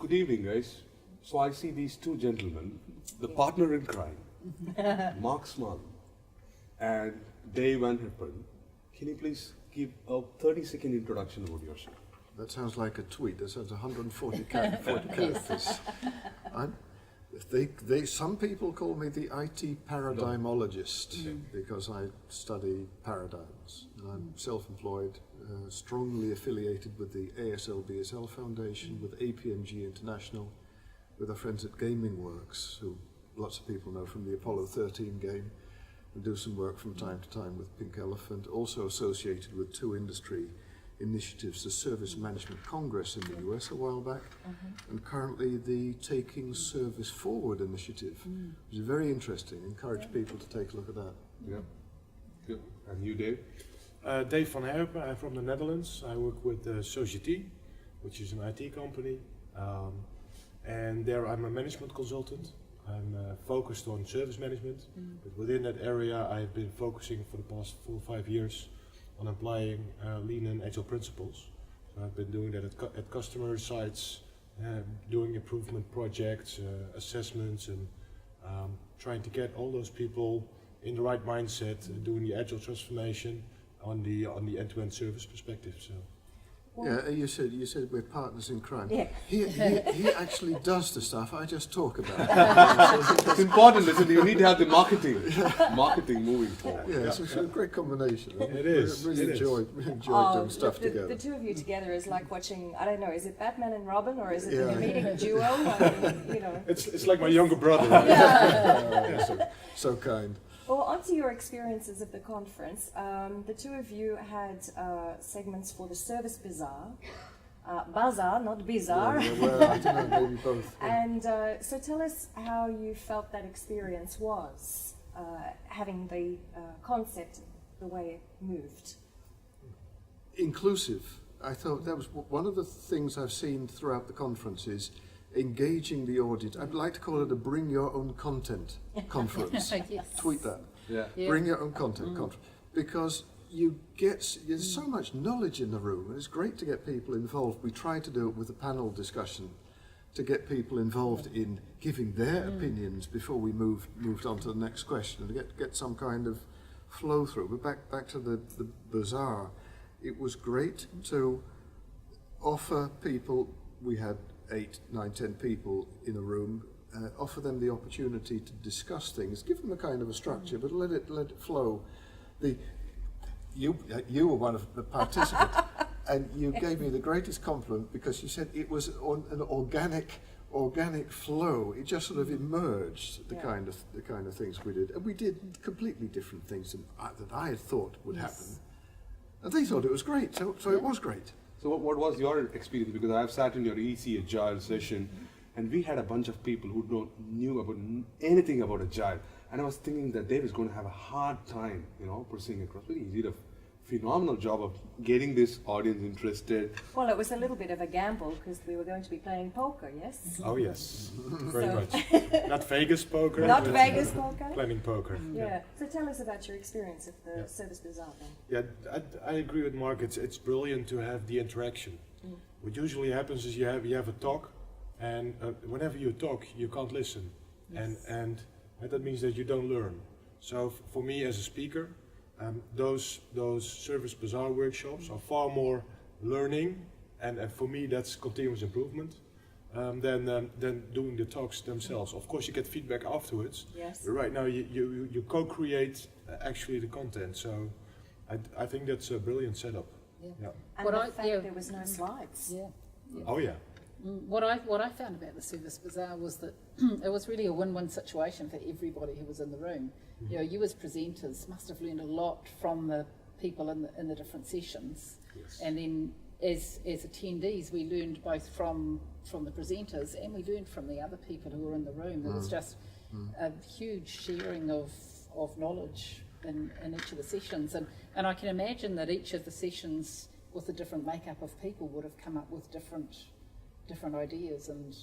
Good evening, guys. So I see these two gentlemen, the partner in crime, Mark Small and Dave Van Herpen. Can you please give a 30-second introduction about yourself? That sounds like a tweet. That sounds 140 characters. Some people call me the IT paradigmologist because I study paradigms. I'm self-employed, strongly affiliated with the ASL-BSL Foundation, with APMG International, with our friends at Gaming Works, who lots of people know from the Apollo 13 game, and do some work from time to time with Pink Elephant, also associated with two industry initiatives, the Service Management Congress in the US a while back, and currently the Taking Service Forward initiative, which is very interesting. Encourage people to take a look at that. Yeah. Good. And you, Dave? Dave van Herpen, I'm from the Netherlands. I work with Society, which is an IT company, and there I'm a management consultant. I'm focused on service management, but within that area I've been focusing for the past 4 or 5 years on applying lean and agile principles. So I've been doing that at customer sites, doing improvement projects, assessments, and trying to get all those people in the right mindset, doing the agile transformation on the end-to-end service perspective. So. Yeah, you said we're partners in crime. Yeah. He actually does the stuff I just talk about. It's important, listen, you need to have the marketing moving forward. Yeah, it's a great combination. It is. Really enjoyed doing stuff together. The two of you together is like watching, I don't know, is it Batman and Robin or is it the comedic duo? I mean, you know. It's like my younger brother. So kind. Well, onto your experiences of the conference. The two of you had segments for the Service Bazaar. Bazaar, not bizarre. Yeah, well, I don't know, maybe both. Yeah. And so tell us how you felt that experience was, having the concept, the way it moved. Inclusive. I thought that was one of the things I've seen throughout the conference is engaging the audience. I'd like to call it a bring your own content conference. Yes. Tweet that. Yeah. Bring your own content conference. Because there's so much knowledge in the room, and it's great to get people involved. We tried to do it with a panel discussion to get people involved in giving their opinions before we moved on to the next question, and to get some kind of flow through. But back to the bazaar, it was great to offer people, we had 8, 9, 10 people in a room, offer them the opportunity to discuss things, give them a kind of a structure, but let it flow. You were one of the participants, and you gave me the greatest compliment because you said it was an organic flow. It just sort of emerged, the kind of things we did, and we did completely different things that I had thought would happen, and they thought it was great. So it was great. So what was your experience? Because I've sat in your EC Agile session, and we had a bunch of people who knew about anything about Agile, and I was thinking that Dave is going to have a hard time, pursuing across. But he did a phenomenal job of getting this audience interested. Well, it was a little bit of a gamble because we were going to be playing poker, yes? Oh yes, very much. Not Vegas poker. Not but Vegas poker? Planning poker. Yeah. So tell us about your experience of the Service Bazaar then. Yeah, I agree with Mark. It's brilliant to have the interaction. What usually happens is you have a talk, and whenever you talk, you can't listen, and that means that you don't learn. So for me as a speaker, those Service Bazaar workshops are far more learning, and for me that's continuous improvement than doing the talks themselves. Of course you get feedback afterwards. Yes. But right now you co-create actually the content. So I think that's a brilliant setup. And the fact there was no slides. Oh yeah. What I found about the Service Bazaar was that it was really a win-win situation for everybody who was in the room. You as presenters must have learned a lot from the people in the different sessions, and then as attendees we learned both from the presenters and we learned from the other people who were in the room. There was just a huge sharing of knowledge in each of the sessions, and I can imagine that each of the sessions with a different makeup of people would have come up with different ideas, and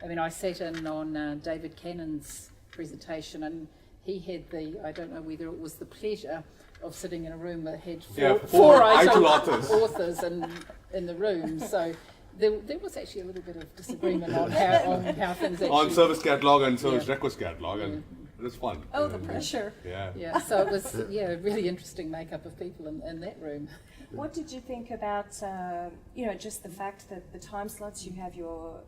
I mean I sat in on David Cannon's presentation, and he had I don't know whether it was the pleasure of sitting in a room that had four ITIL authors in the room, so There was actually a little bit of disagreement on how things actually... On service catalog and service Yeah. request catalog, and it was fun. Oh, the pressure. Yeah. Yeah, so it was a really interesting makeup of people in that room. What did you think about, just the fact that the time slots, you have your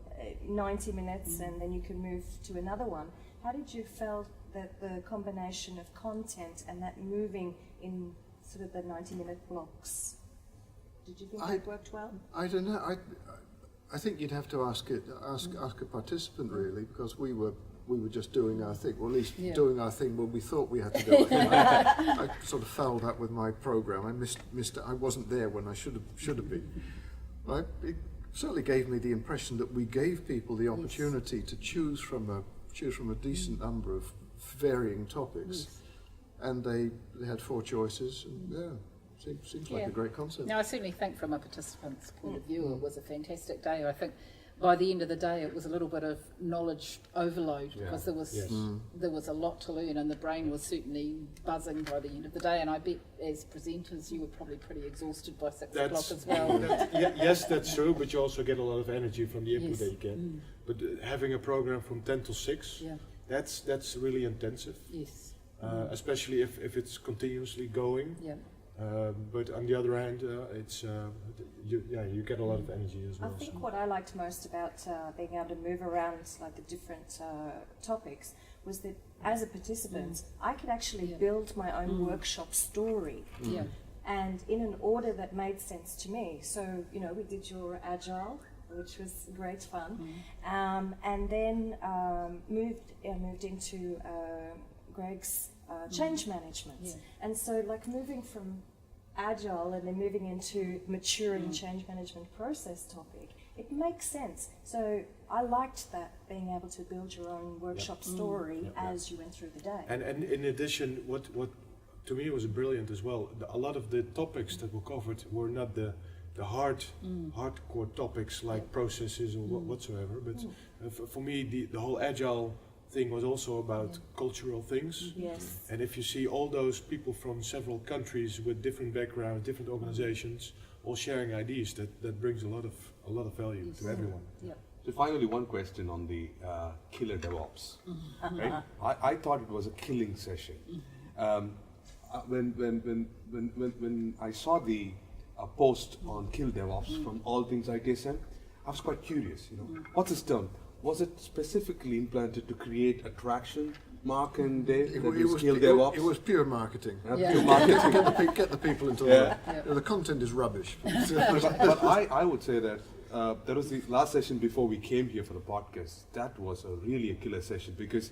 90 minutes and then you can move to another one. How did you feel that the combination of content and that moving in sort of the 90-minute blocks, did you think that worked well? I don't know. I think you'd have to ask a participant really, because we were just doing our thing, or at least doing our thing when we thought we had to do it. I sort of fouled up with my program. I missed. I wasn't there when I should have been. It certainly gave me the impression that we gave people the opportunity to choose from a decent number of varying topics, and they had 4 choices. And, seems like a great concept. Now, I certainly think from a participant's point of view, it was a fantastic day. I think by the end of the day, it was a little bit of knowledge overload because there was a lot to learn, and the brain was certainly buzzing by the end of the day. And I bet, as presenters, you were probably pretty exhausted by 6 o'clock as well. Yes, that's true. But you also get a lot of energy from the input that you get. But having a program from 10 till 6, that's really intensive. Yes. Especially if it's continuously going. Yeah. But on the other hand, it's you get a lot of energy as well. I think what I liked most about being able to move around like the different topics was that as a participant, I could actually build my own workshop story. Yeah. And in an order that made sense to me. So, we did your Agile, which was great fun, and then moved into Greg's change management. Yeah. And so like moving from Agile and then moving into maturing change management process topic, it makes sense. So I liked that, being able to build your own workshop story as you went through the day. And in addition, what to me was brilliant as well, a lot of the topics that were covered were not the hardcore topics like processes or whatsoever, but for me the whole Agile thing was also about cultural things. Yes. And if you see all those people from several countries with different backgrounds, different organizations, all sharing ideas, that brings a lot of value to everyone. Yep. So finally, one question on the killer DevOps. Right? I thought it was a killing session. When I saw the post on Kill DevOps from All Things ITSM, I was quite curious. What's this term? Was it specifically implanted to create attraction, Mark and Dave? It was Kill DevOps. It was pure marketing. Pure marketing. Get the people into the content is rubbish. but I would say that that was the last session before we came here for the podcast. That was really a killer session because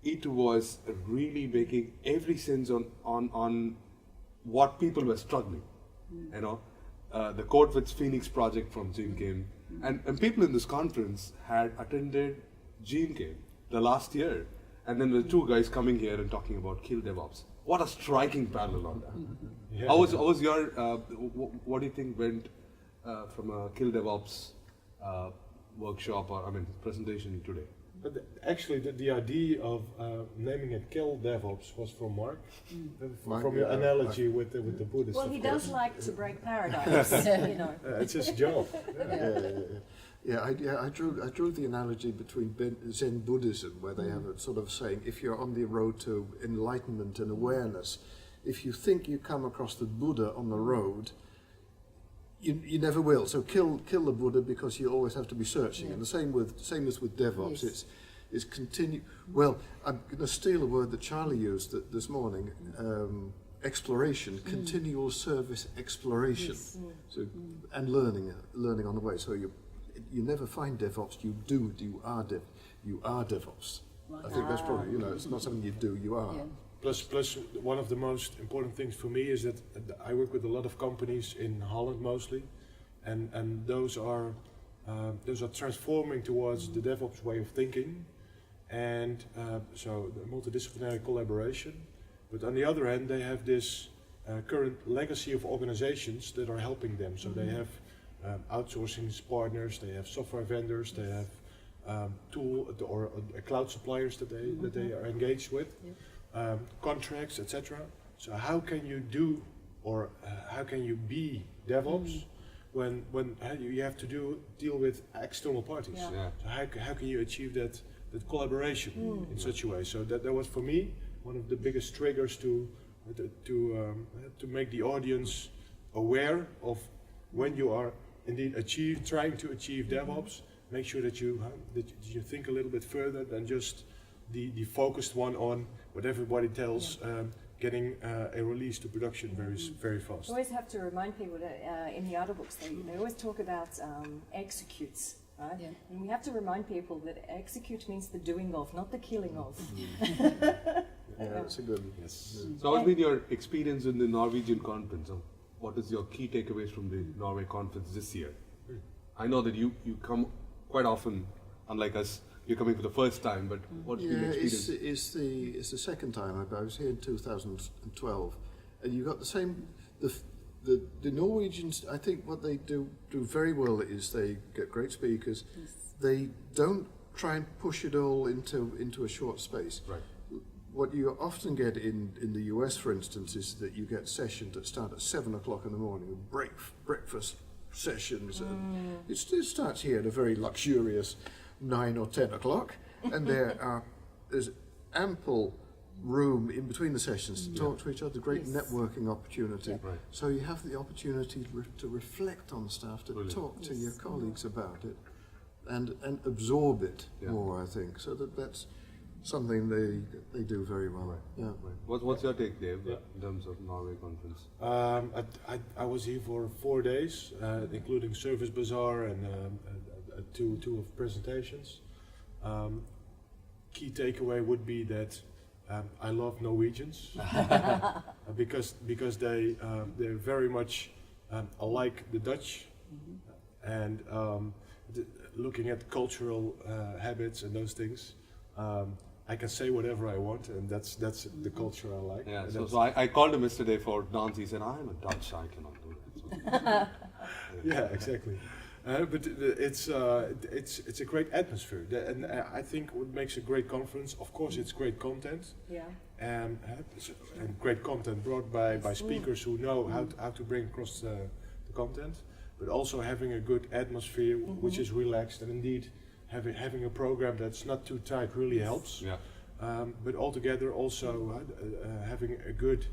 it was really making every sense on what people were struggling. The Code with Phoenix project from Gene came, and people in this conference had attended Gene came the last year, and then the 2 guys coming here and talking about Kill DevOps. What a striking parallel on that. How was your what do you think went from a Kill DevOps workshop or presentation today? But actually, the idea of naming it Kill DevOps was from Mark, from your analogy with the Buddhists. Well, he does like to break paradigms, It's his job. I drew the analogy between Zen Buddhism, where they have a sort of saying, if you're on the road to enlightenment and awareness, if you think you come across the Buddha on the road, you never will. So kill the Buddha, because you always have to be searching. And the same as with DevOps. It's continue. Well, I'm going to steal a word that Charlie used this morning. Exploration, continual service exploration. So and learning on the way. So you never find DevOps. You are DevOps. I think that's probably it's not something you do. You are. Yeah. Plus, one of the most important things for me is that I work with a lot of companies in Holland mostly, and those are transforming towards the DevOps way of thinking, and so the multidisciplinary collaboration. But on the other hand, they have this current legacy of organizations that are helping them. So they have outsourcing partners, they have software vendors, they have tool or cloud suppliers that they are engaged with. Contracts, etc. So how can you do, or how can you be DevOps you have to deal with external parties. Yeah. Yeah. So how can you achieve that collaboration in such a way? So that was for me one of the biggest triggers to make the audience aware of when you are indeed trying to achieve DevOps. Make sure that you think a little bit further than just the focused one on what everybody tells. Getting a release to production very fast. I always have to remind people that in the other books they always talk about executes, right? Yeah. And we have to remind people that execute means the doing of, not the killing of. Yeah, that's a good. Yes. So what's been your experience in the Norwegian conference? What is your key takeaways from the Norway conference this year? I know that you come quite often, unlike us. You're coming for the first time, but what's been the experience? It's the second time. I was here in 2012, and you got the same. The Norwegians, I think, what they do very well is they get great speakers. Yes. They don't try and push it all into a short space. Right. What you often get in the US, for instance, is that you get sessions that start at 7 o'clock in the morning with breakfast sessions. And it starts here at a very luxurious 9 or 10 o'clock, and there's ample room in between the sessions to talk to each other, great networking opportunity. Right. So you have the opportunity to reflect on stuff, to Brilliant. talk to your colleagues about it, and absorb it Yeah. more, I think. So that's something they do very well. Right. Yeah. Right. What's your take, Dave, in terms of Norway conference? I was here for 4 days, including Service Bazaar and two of presentations. Key takeaway would be that I love Norwegians because they're very much alike the Dutch, and looking at cultural habits and those things. I can say whatever I want, and that's the culture I like. Yeah. And So I called him yesterday for dance. He said, "I'm a Dutch. I cannot do that." So, yeah, exactly. But it's a great atmosphere, and I think what makes a great conference, of course, it's great content, Yeah. and great content brought by speakers who know how to bring across the content, but also having a good atmosphere which is relaxed, and indeed having a program that's not too tight really helps. yeah. But altogether also having a good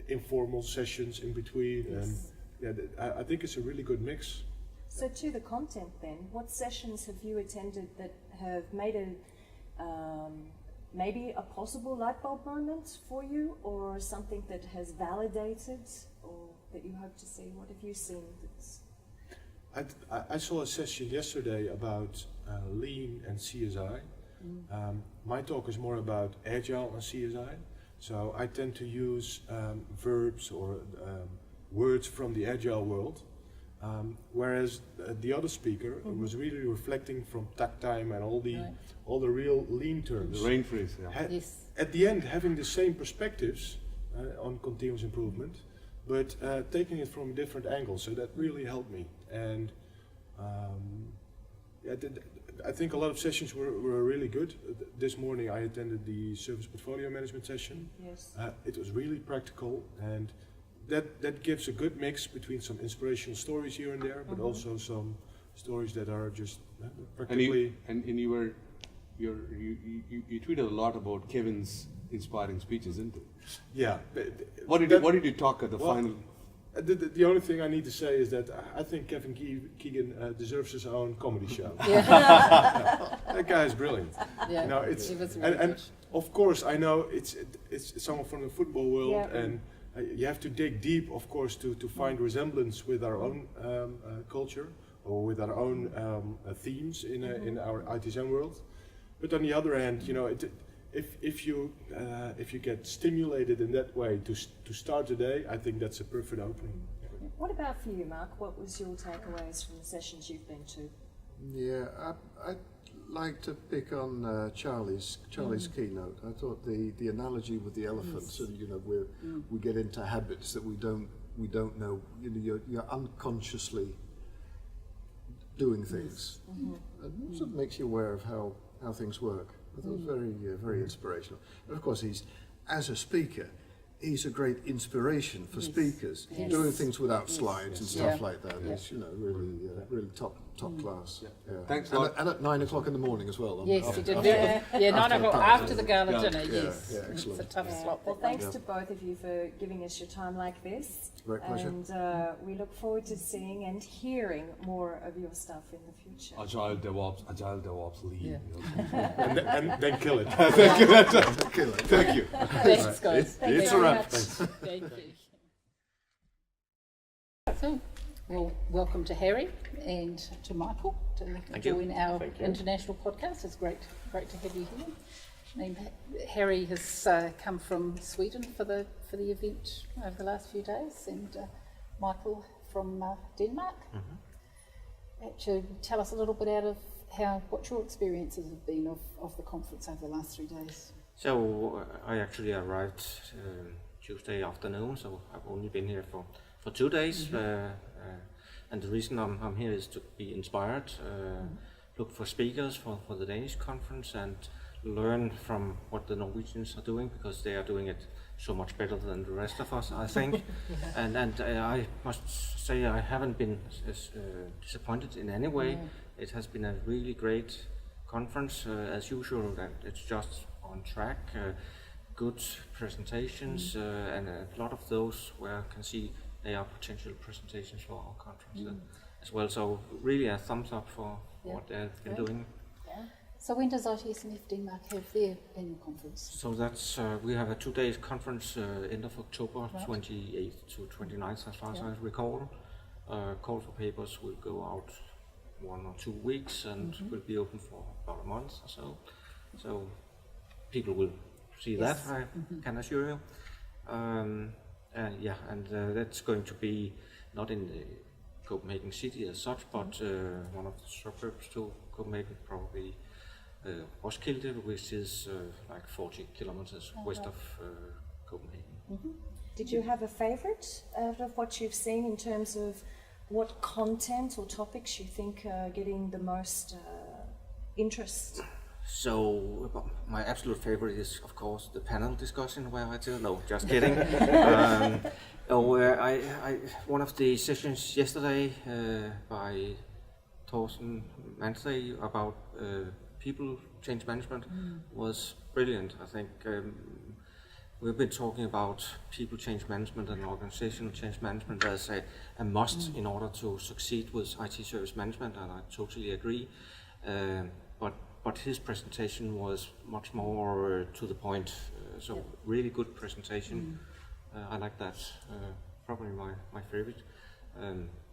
informal sessions in between, and I think it's a really good mix. So to the content then, what sessions have you attended that have made a maybe a possible light bulb moment for you, or something that has validated, or that you hope to see? What have you seen that's... I saw a session yesterday about lean and CSI. My talk is more about agile and CSI. So I tend to use verbs or words from the agile world, whereas the other speaker was really reflecting from takt time and all the real lean terms. The rain freeze. Yeah. Yes. At the end, having the same perspectives on continuous improvement, but taking it from a different angle. So that really helped me. And I think a lot of sessions were really good. This morning I attended the service portfolio management session. Yes. It was really practical, and that gives a good mix between some inspirational stories here and there, but also some stories that are just practically. And you tweeted a lot about Kevin's inspiring speeches, didn't you? Yeah. What did you talk at the final? The only thing I need to say is that I think Kevin Keegan deserves his own comedy show. That guy is brilliant. Yeah, You know, it's he was really and good. of course I know it's someone from the football world, Yeah. and you have to dig deep, of course, to find resemblance with our own culture or with our own themes in our ITSM world. But on the other hand, you know, if you get stimulated in that way to start the day, I think that's a perfect opening. What about for you, Mark? What was your takeaways from the sessions you've been to? Yeah, I'd like to pick on Charlie's keynote. I thought the analogy with the elephants, and you know, we get into habits that we don't know. You know, you're unconsciously doing things, and sort of makes you aware of how things work. I thought it was very inspirational. And of course, as a speaker, he's a great inspiration for Yes. speakers. Yes. Doing things without Yes. slides and Yeah. stuff like that Yeah. is, really top class. Yeah. Thanks a And, lot. and at 9 o'clock in the morning as well. Yes, after- he did. after- Yeah, 9 after o'clock the after party. the gala Yeah. dinner. Yeah, Yes, yeah, it's a excellent. tough slot. Well, that thanks Yeah. to both of you for giving us your time like this. Great pleasure. And we look forward to seeing and hearing more of your stuff in the future. Agile DevOps lead. Yeah. You know. and then kill it. Thank you. Thanks, guys. Thank you It's very a wrap. much. Thank you. So, well, welcome to Harry and to Michael to join our international podcast. It's great to have you here. I mean, Harry has come from Sweden for the event over the last few days, and Michael from Denmark. Actually, tell us a little bit out of what your experiences have been of the conference over the last 3 days. So I actually arrived Tuesday afternoon, so I've only been here for 2 days. And the reason I'm here is to be inspired, look for speakers for the Danish conference, and learn from what the Norwegians are doing, because they are doing it so much better than the rest of us, I think. And I must say I haven't been disappointed in any way. Yeah. It has been a really great conference, as usual, and it's just on track. Good presentations, and a lot of those where I can see they are potential presentations for our conference as well. So really a thumbs up for what they've been doing. So when does ITSMf Denmark have their annual conference? So that's we have a 2 days conference end of October, Right. 28th to 29th, as far as I recall. Call for papers will go out 1 or 2 weeks and will be open for about a month or so. So people will see that, I can assure you. That's going to be not in the Copenhagen city as such, but one of the suburbs to Copenhagen, probably Roskilde, which is like 40 kilometers west of Copenhagen. Did you have a favorite out of what you've seen in terms of what content or topics you think are getting the most interest? So my absolute favorite is, of course, the panel discussion where I tell, no, just kidding. One of the sessions yesterday by Thorsten Manstey about people change management was brilliant. I think we've been talking about people change management and organizational change management as a must in order to succeed with IT service management, and I totally agree. But his presentation was much more to the point, so really good presentation. I like that, probably my favorite.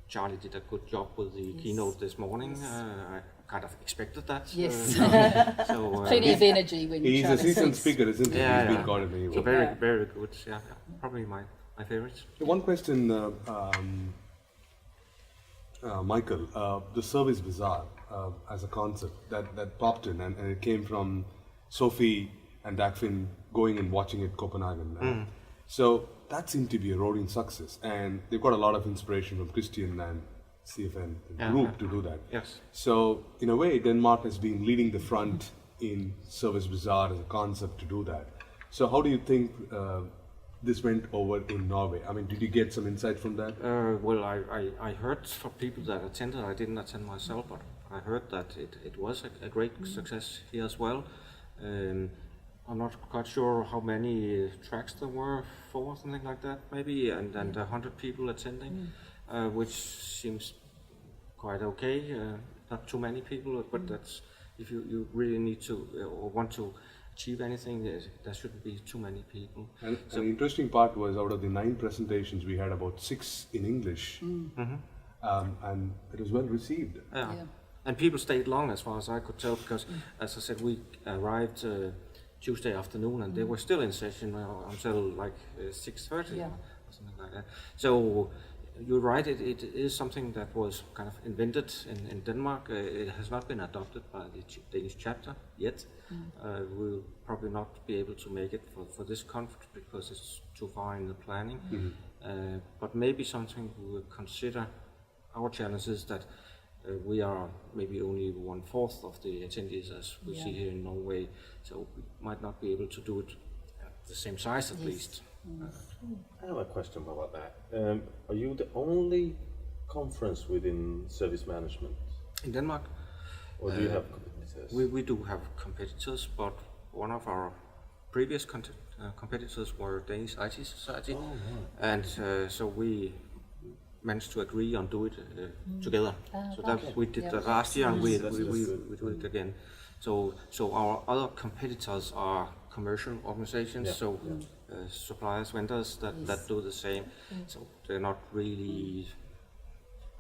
Charlie did a good job with the keynote this morning. I kind of expected that. Yes. Plenty of energy when He's a Charlie seasoned speaks. speaker, isn't he? Yeah, He's been yeah. called in So anyway. very good. Yeah, probably my favorite. One question, Michael. The service bazaar as a concept that popped in, and it came from Sophie and Dagfinn going and watching it Copenhagen. So that seemed to be a roaring success, and they've got a lot of inspiration from Christian and CFN group to do that. Yes. So in a way, Denmark has been leading the front in Service Bazaar as a concept to do that. So how do you think this went over in Norway? I mean, did you get some insight from that? Well, I heard from people that attended. I didn't attend myself, but I heard that it was a great success here as well. I'm not quite sure how many tracks there were, 4 or something like that, maybe, and 100 people attending, which seems quite okay. Not too many people, but that's if you really need to or want to achieve anything, there shouldn't be too many people. And the interesting part was, out of the 9 presentations, we had about 6 in English, and it was well received. Yeah. And people stayed long, as far as I could tell, because, as I said, we arrived Tuesday afternoon, and they were still in session until like 6:30 or something like that. So you're right, it is something that was kind of invented in Denmark. It has not been adopted by the Danish chapter yet. We'll probably not be able to make it for this conference because it's too far in the planning. But maybe something we will consider. Our challenge is that we are maybe only 1/4 of the attendees as we see here in Norway, so we might not be able to do it at the same size at least. I have a question about that. Are you the only conference within service management, In Denmark, or do you have competitors? we do have competitors, but one of our previous competitors were Danish IT Society, and so we managed to agree on do it together. So that we did that last year, and we do it again. So our other competitors are commercial organizations, so suppliers, vendors that do the same. So they're not really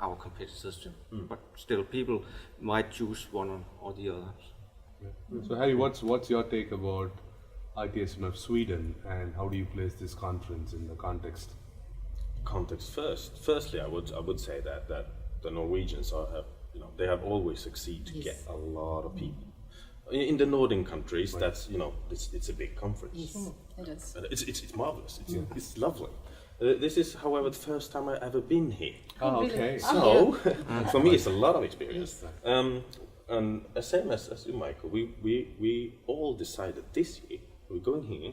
our competitors, but still people might choose one or the other. So Harry, what's your take about ITSMf Sweden, and how do you place this conference in the context? Context first. Firstly, I would say that the Norwegians they have always succeeded to get a lot of people. In the northern countries, that's it's a big conference. Yes, it is. It's marvelous. It's lovely. This is, however, the first time I've ever been here. Oh, okay. So for me, it's a lot of experience. And same as you, Michael, we all decided this year we're going here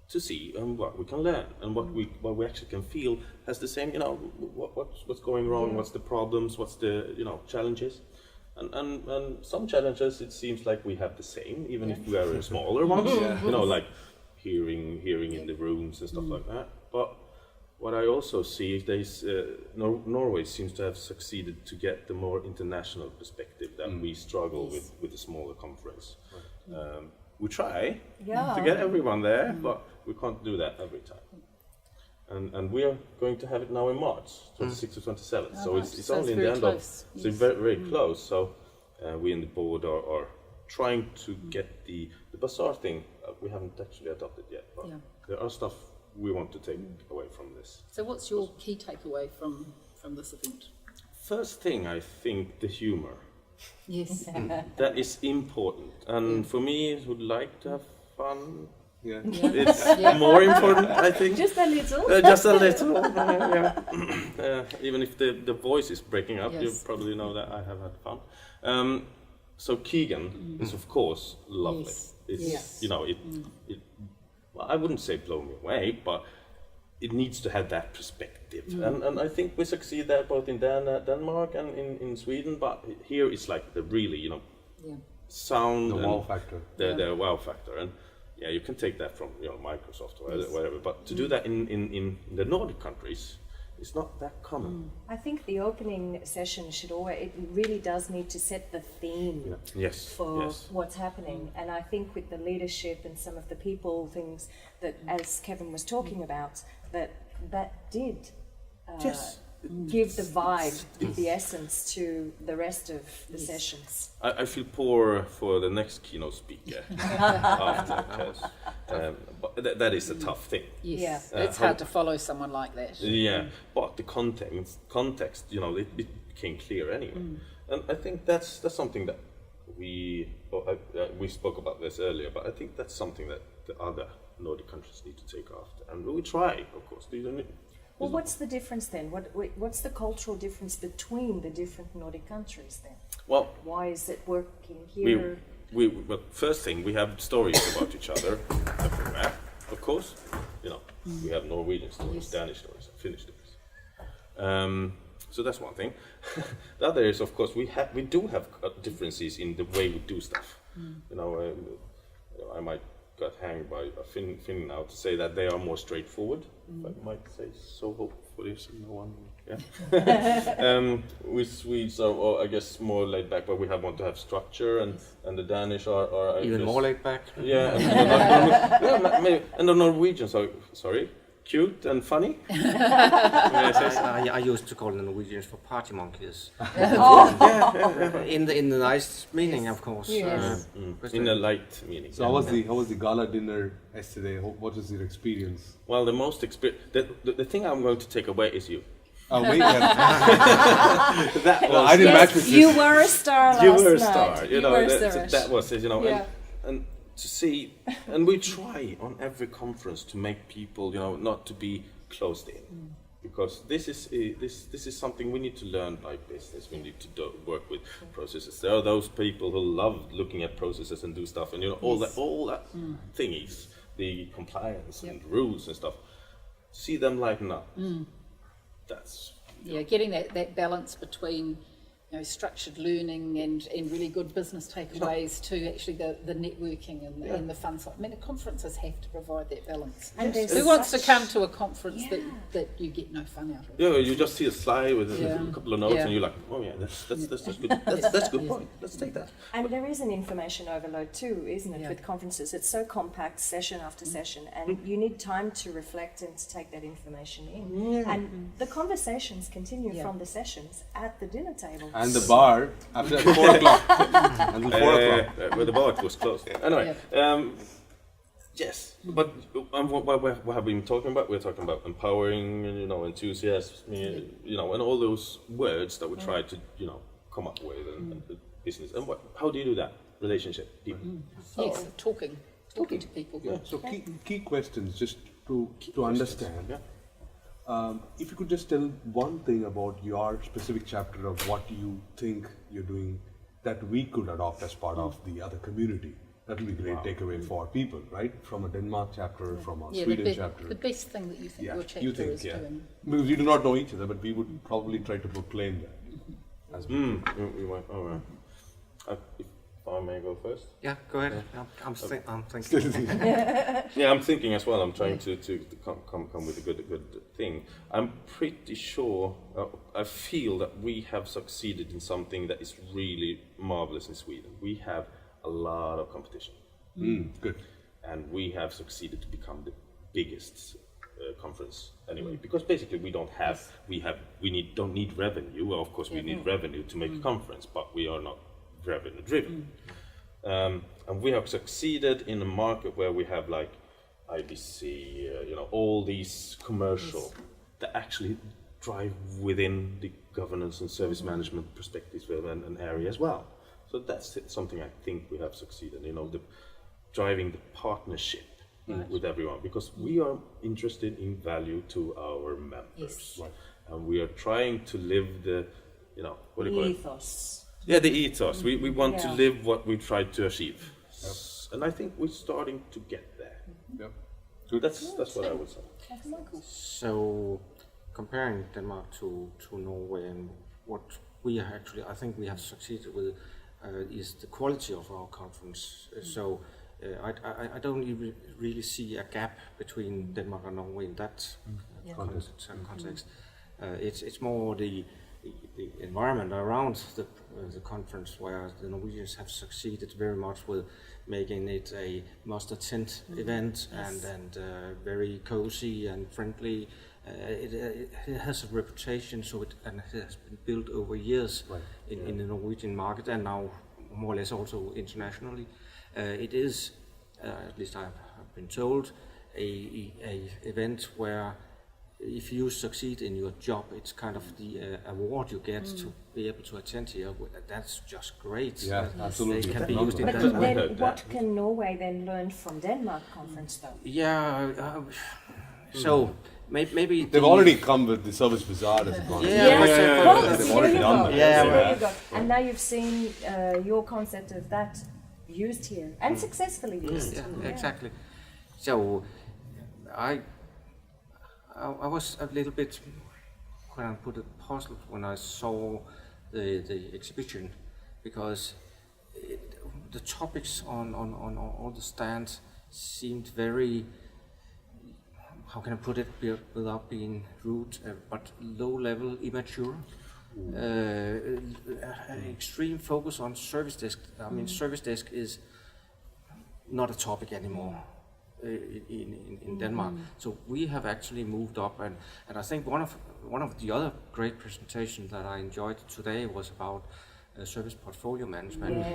to see what we can learn and what we actually can feel has the same. What's going wrong? What's the problems? What's the challenges? And some challenges it seems like we have the same, even if we are smaller ones. Like hearing in the rooms and stuff like that. But what I also see is Norway seems to have succeeded to get the more international perspective that we struggle with the smaller conference. We try to get everyone there, but we can't do that every time. And we are going to have it now in March, 26th to 27th. So it's only in the end of, so it's very, very close. So we in the board are trying to get the bazaar thing. We haven't actually adopted yet, but there are stuff we want to take away from this. So what's your key takeaway from this event? First thing, I think the humor. Yes. That is important. And for me, who would like to have fun, Yeah. it's more important, I think. Just a little. Just a little. Even if the voice is breaking up, you Yes. probably know that I have had fun. So Keegan is of course lovely. Yes. It's it well, I wouldn't say blow me away, but it needs to have that perspective. And I think we succeed there both in Denmark and in Sweden, but here it's like the really, sound The and wow factor. the wow factor. And you can take that from Microsoft or whatever, but to do that in the Nordic countries, it's not that common. I think the opening session it really does need to set the theme for what's happening. And I think with the leadership and some of the people things that, as Kevin was talking about, that did give the vibe, the essence to the rest of the sessions. I feel poor for the next keynote speaker after, because but that is a tough thing. Yes. It's hard to follow someone like that. Yeah, but the context, it became clear anyway. And I think that's something that we spoke about this earlier, but I think that's something that the other Nordic countries need to take after, and we try, of course. Well, what's the difference then? What's the cultural difference between the different Nordic countries then? Well, why is it working here? Well, first thing, we have stories about each other everywhere, of course. We have Norwegian stories, Danish stories, Finnish stories. So that's one thing. The other is, of course, we do have differences in the way we do stuff. I might got hanged by a Finn now to say that they are more straightforward. If I might say so, hopefully, so no one. We Swedes are, I guess, more laid back, but we want to have structure, and the Danish are even more laid back. Yeah, and the Norwegians are cute and funny. I used to call the Norwegians for party monkeys. In the nice meaning, of course. Yes. In a light meaning. So how was the gala dinner yesterday? What was your experience? Well, the most the thing I'm going to take away is you. Oh, wait, I didn't match with you were a star last You were a night. star. That was it. Yeah. And to see, and we try on every conference to make people, not to be closed in, because this is something we need to learn by business. We need to work with processes. There are those people who love looking at processes and do stuff, and all that thingies, the compliance and rules and stuff. see them lighten up. That's Getting that balance between structured learning and really good business takeaways to actually the networking and the fun side. I mean, the conferences have to provide that balance. And there's Who wants to such- come to a conference that you get no fun out of? Yeah, you just see a slide with a couple of notes, Yeah. and you're like, oh yeah, that's good. That's a good point. Let's take that. And there is an information overload too, isn't it, Yeah. with conferences? It's so compact, session after session, and you need time to reflect and to take that information in. And the conversations continue from the sessions at the dinner table. And the bar after 4 o'clock. Until 4 o'clock. Where the bar was closed. Anyway, yes, but what have we been talking about? We're talking about empowering, enthusiasm, and all those words that we try to, come up with and the business. And how do you do that? Relationship, people. Yes, talking to people. Yeah. So key questions just to understand. Yeah. If you could just tell one thing about your specific chapter of what you think you're doing that we could adopt as part of the other community, that will be great takeaway for people, right? From a Denmark chapter, from a Sweden chapter. The best thing that you think your chapter is doing. Because we do not know each other, but we would probably try to proclaim that. As We might. All right. If I may go first. Yeah, go ahead. I'm thinking. Yeah, I'm thinking as well. I'm trying to come with a good thing. I'm pretty sure. I feel that we have succeeded in something that is really marvelous in Sweden. We have a lot of competition, Good. and we have succeeded to become the biggest conference anyway. Because basically, we don't don't need revenue. Well, of course, we need revenue to make a conference, but we are not revenue driven. And we have succeeded in a market where we have like IBC, all these commercial that actually drive within the governance and service management perspectives and area as well. So that's something I think we have succeeded, driving the partnership with everyone, because we are interested in value to our members. Yes. Right. And we are trying to live the, what do you call it? Ethos. Yeah, the ethos. We want to Yeah. live what we try to achieve. And I think we're starting to get there. Yep. Good. That's what I would say. So, comparing Denmark to Norway, and what I think we have succeeded with is the quality of our conference. So, I don't even really see a gap between Denmark and Norway in that context. It's more the environment around the conference where the Norwegians have succeeded very much with making it a must-attend event and very cozy and friendly. It has a reputation, and it has been built over years in the Norwegian market, and now more or less also internationally. It is, at least I've been told, a event where if you succeed in your job, it's kind of the award you get to be able to attend here. That's just great. Yeah, absolutely. They can be used in But that way. then what can Norway then learn from Denmark conference though? Yeah, so maybe They've already come with the service bazaar as a concept. Well, They've there already you done go. that. Yeah, So well. there you go. And now you've seen your concept of that used here and successfully used. Yeah, exactly. So I was a little bit, when I put it, puzzled when I saw the exhibition, because the topics on all the stands seemed very, how can I put it without being rude, but low level, immature. Extreme focus on service desk. I mean, service desk is not a topic anymore in Denmark. So we have actually moved up, and I think one of the other great presentations that I enjoyed today was about service portfolio management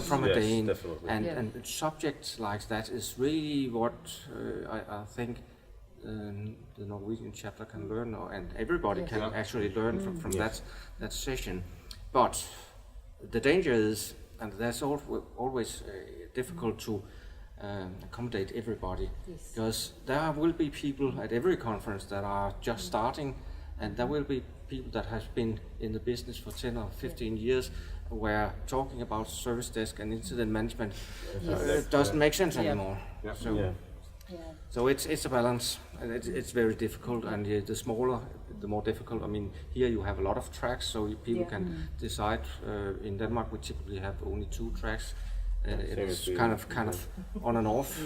from a Dane, definitely. and subjects like that is really what I think the Norwegian chapter can learn, and everybody can actually learn from that session. But the danger is, and that's always difficult to accommodate everybody, because there will be people at every conference that are just starting, and there will be people that have been in the business for 10 or 15 years, where talking about service desk and incident management doesn't make sense anymore. Yeah. So Yeah. So it's a balance, and it's very difficult. And the smaller, the more difficult. I mean, here you have a lot of tracks, so people Yeah. can decide. In Denmark, we typically have only 2 tracks. It's Same as kind of on and off.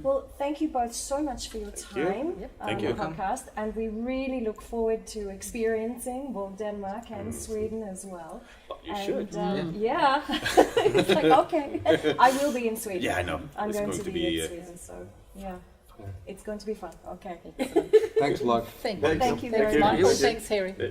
Well, thank you both so much for your time Yep. on Thank the you. podcast, and we really look forward to experiencing both Denmark and Sweden as well. Oh, you And, should. yeah, it's like okay, I will be in Sweden. Yeah, I know. I'm It's going going to to be be, in Sweden, so yeah, it's going to be fun. Okay, Thanks a lot. Thank Thanks. you. thank you very you. much. Michael, thanks Harry. Yeah.